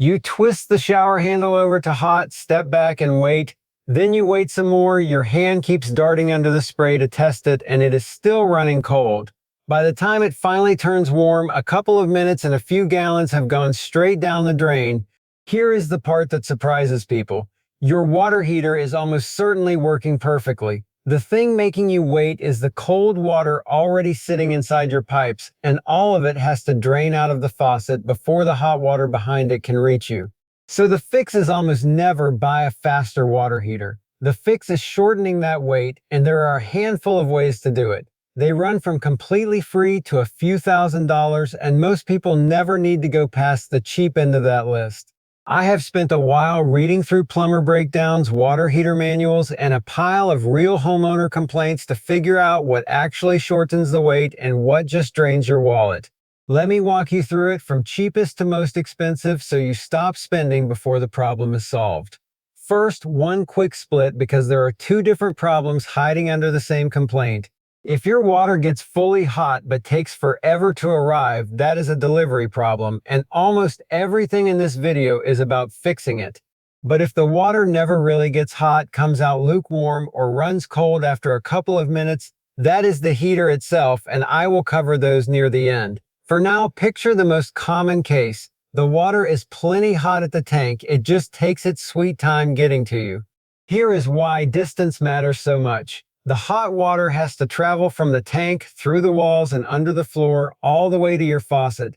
You twist the shower handle over to hot, step back and wait. Then you wait some more, your hand keeps darting under the spray to test it, and it is still running cold. By the time it finally turns warm, a couple of minutes and a few gallons have gone straight down the drain. Here is the part that surprises people. Your water heater is almost certainly working perfectly. The thing making you wait is the cold water already sitting inside your pipes, and all of it has to drain out of the faucet before the hot water behind it can reach you. So the fix is almost never buy a faster water heater. The fix is shortening that wait, and there are a handful of ways to do it. They run from completely free to a few $1,000s, and most people never need to go past the cheap end of that list. I have spent a while reading through plumber breakdowns, water heater manuals, and a pile of real homeowner complaints to figure out what actually shortens the wait and what just drains your wallet. Let me walk you through it from cheapest to most expensive so you stop spending before the problem is solved. First, one quick split because there are two different problems hiding under the same complaint. If your water gets fully hot but takes forever to arrive, that is a delivery problem, and almost everything in this video is about fixing it. But if the water never really gets hot, comes out lukewarm, or runs cold after a couple of minutes, that is the heater itself, and I will cover those near the end. For now, picture the most common case. The water is plenty hot at the tank, it just takes its sweet time getting to you. Here is why distance matters so much. The hot water has to travel from the tank, through the walls and under the floor, all the way to your faucet.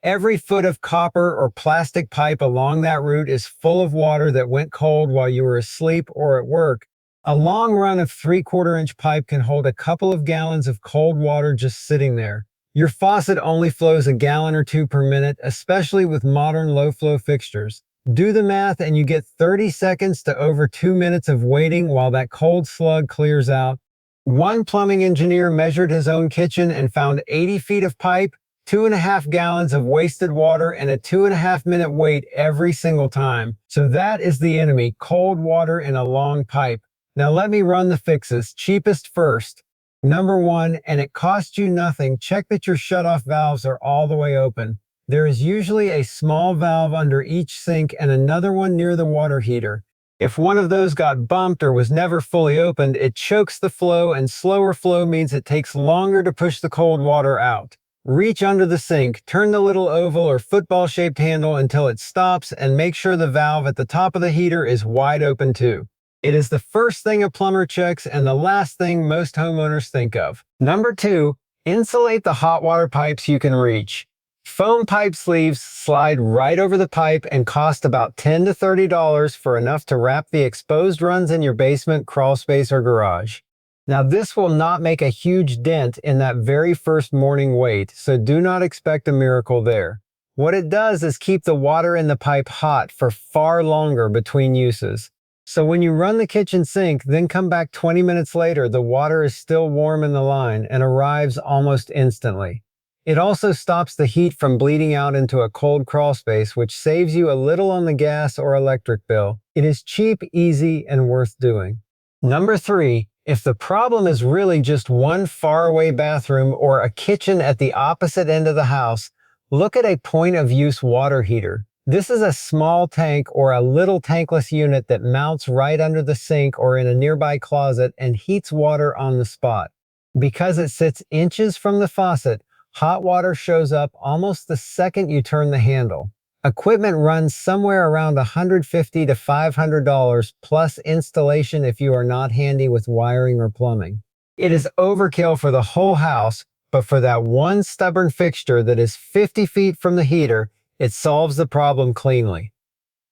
Every foot of copper or plastic pipe along that route is full of water that went cold while you were asleep or at work. A long run of 3/4-inch pipe can hold a couple of gallons of cold water just sitting there. Your faucet only flows a gallon or two per minute, especially with modern low-flow fixtures. Do the math and you get 30 seconds to over 2 minutes of waiting while that cold slug clears out. One plumbing engineer measured his own kitchen and found 80 feet of pipe, 2.5 gallons of wasted water, and a 2.5-minute wait every single time. So that is the enemy, cold water in a long pipe. Now let me run the fixes, cheapest first. Number 1, and it costs you nothing, check that your shutoff valves are all the way open. There is usually a small valve under each sink and another one near the water heater. If one of those got bumped or was never fully opened, it chokes the flow, and slower flow means it takes longer to push the cold water out. Reach under the sink, turn the little oval or football-shaped handle until it stops, and make sure the valve at the top of the heater is wide open too. It is the first thing a plumber checks and the last thing most homeowners think of. Number 2, insulate the hot water pipes you can reach. Foam pipe sleeves slide right over the pipe and cost about $10 to $30 for enough to wrap the exposed runs in your basement, crawl space, or garage. Now this will not make a huge dent in that very first morning wait, so do not expect a miracle there. What it does is keep the water in the pipe hot for far longer between uses. So when you run the kitchen sink, then come back 20 minutes later, the water is still warm in the line and arrives almost instantly. It also stops the heat from bleeding out into a cold crawl space, which saves you a little on the gas or electric bill. It is cheap, easy, and worth doing. Number 3, if the problem is really just one faraway bathroom or a kitchen at the opposite end of the house, look at a point-of-use water heater. This is a small tank or a little tankless unit that mounts right under the sink or in a nearby closet and heats water on the spot. Because it sits inches from the faucet, hot water shows up almost the second you turn the handle. Equipment runs somewhere around $150 to $500 plus installation if you are not handy with wiring or plumbing. It is overkill for the whole house, but for that one stubborn fixture that is 50 feet from the heater, it solves the problem cleanly.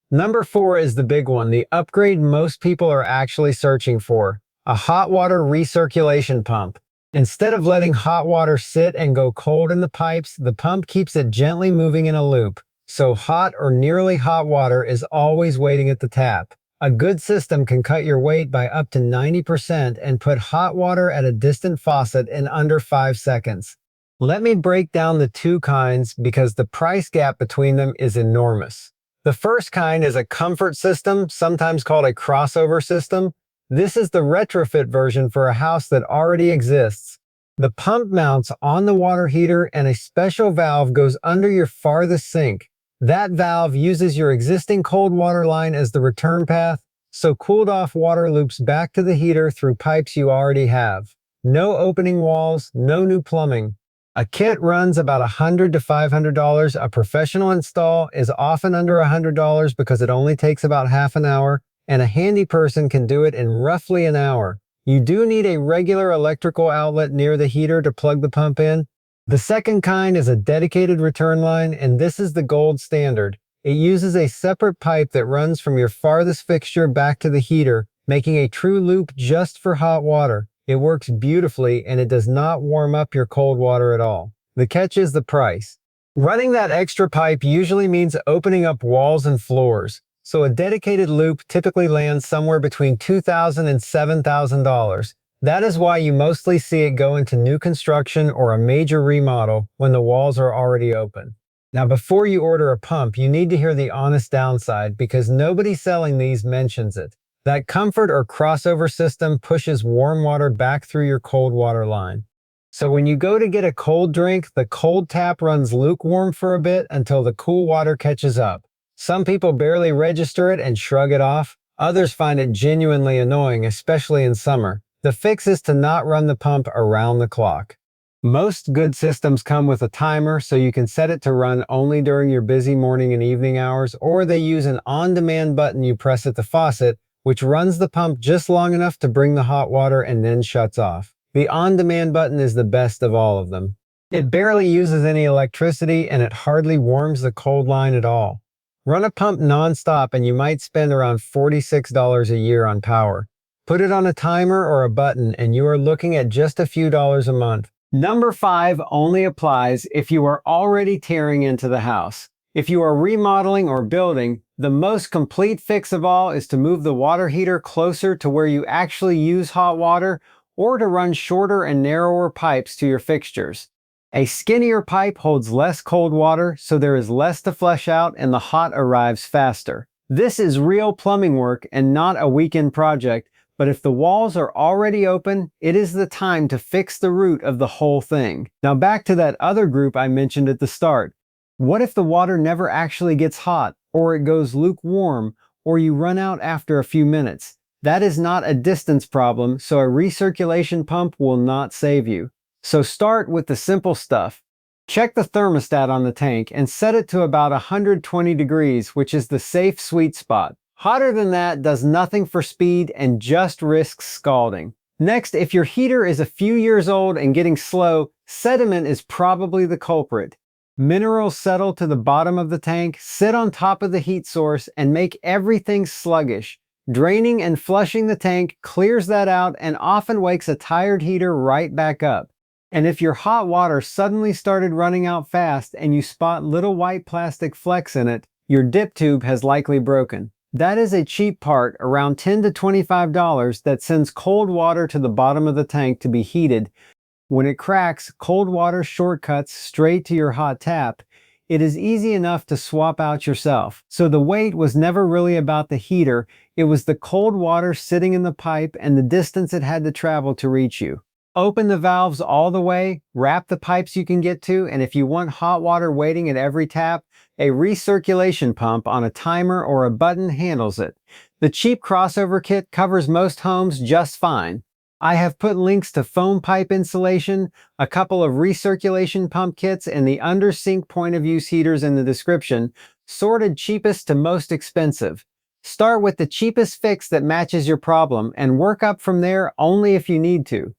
Number 4 is the big one, the upgrade most people are actually searching for, a hot water recirculation pump. Instead of letting hot water sit and go cold in the pipes, the pump keeps it gently moving in a loop, so hot or nearly hot water is always waiting at the tap. A good system can cut your wait by up to 90% and put hot water at a distant faucet in under 5 seconds. Let me break down the two kinds because the price gap between them is enormous. The first kind is a comfort system, sometimes called a crossover system. This is the retrofit version for a house that already exists. The pump mounts on the water heater and a special valve goes under your farthest sink. That valve uses your existing cold water line as the return path, so cooled off water loops back to the heater through pipes you already have. No opening walls, no new plumbing. A kit runs about $100 to $500. A professional install is often under $100 because it only takes about half an hour, and a handy person can do it in roughly an hour. You do need a regular electrical outlet near the heater to plug the pump in. The second kind is a dedicated return line, and this is the gold standard. It uses a separate pipe that runs from your farthest fixture back to the heater, making a true loop just for hot water. It works beautifully, and it does not warm up your cold water at all. The catch is the price. Running that extra pipe usually means opening up walls and floors, so a dedicated loop typically lands somewhere between $2,000 and $7,000. That is why you mostly see it go into new construction or a major remodel when the walls are already open. Now, before you order a pump, you need to hear the honest downside because nobody selling these mentions it. That comfort or crossover system pushes warm water back through your cold water line. So when you go to get a cold drink, the cold tap runs lukewarm for a bit until the cool water catches up. Some people barely register it and shrug it off. Others find it genuinely annoying, especially in summer. The fix is to not run the pump around the clock. Most good systems come with a timer, so you can set it to run only during your busy morning and evening hours, or they use an on-demand button you press at the faucet, which runs the pump just long enough to bring the hot water and then shuts off. The on-demand button is the best of all of them. It barely uses any electricity, and it hardly warms the cold line at all. Run a pump non-stop and you might spend around $46 a year on power. Put it on a timer or a button and you are looking at just a few dollars a month. Number 5 only applies if you are already tearing into the house. If you are remodeling or building, the most complete fix of all is to move the water heater closer to where you actually use hot water, or to run shorter and narrower pipes to your fixtures. A skinnier pipe holds less cold water, so there is less to flush out and the hot arrives faster. This is real plumbing work and not a weekend project, but if the walls are already open, it is the time to fix the root of the whole thing. Now back to that other group I mentioned at the start. What if the water never actually gets hot, or it goes lukewarm, or you run out after a few minutes? That is not a distance problem, so a recirculation pump will not save you. So start with the simple stuff. Check the thermostat on the tank and set it to about 120 degrees, which is the safe sweet spot. Hotter than that does nothing for speed and just risks scalding. Next, if your heater is a few years old and getting slow, sediment is probably the culprit. Minerals settle to the bottom of the tank, sit on top of the heat source, and make everything sluggish. Draining and flushing the tank clears that out and often wakes a tired heater right back up. And if your hot water suddenly started running out fast and you spot little white plastic flecks in it, your dip tube has likely broken. That is a cheap part, around $10 to $25, that sends cold water to the bottom of the tank to be heated. When it cracks, cold water shortcuts straight to your hot tap. It is easy enough to swap out yourself. So the weight was never really about the heater, it was the cold water sitting in the pipe and the distance it had to travel to reach you. Open the valves all the way, wrap the pipes you can get to, and if you want hot water waiting at every tap, a recirculation pump on a timer or a button handles it. The cheap crossover kit covers most homes just fine. I have put links to foam pipe insulation, a couple of recirculation pump kits, and the under sink point of use heaters in the description, sorted cheapest to most expensive. Start with the cheapest fix that matches your problem and work up from there only if you need to.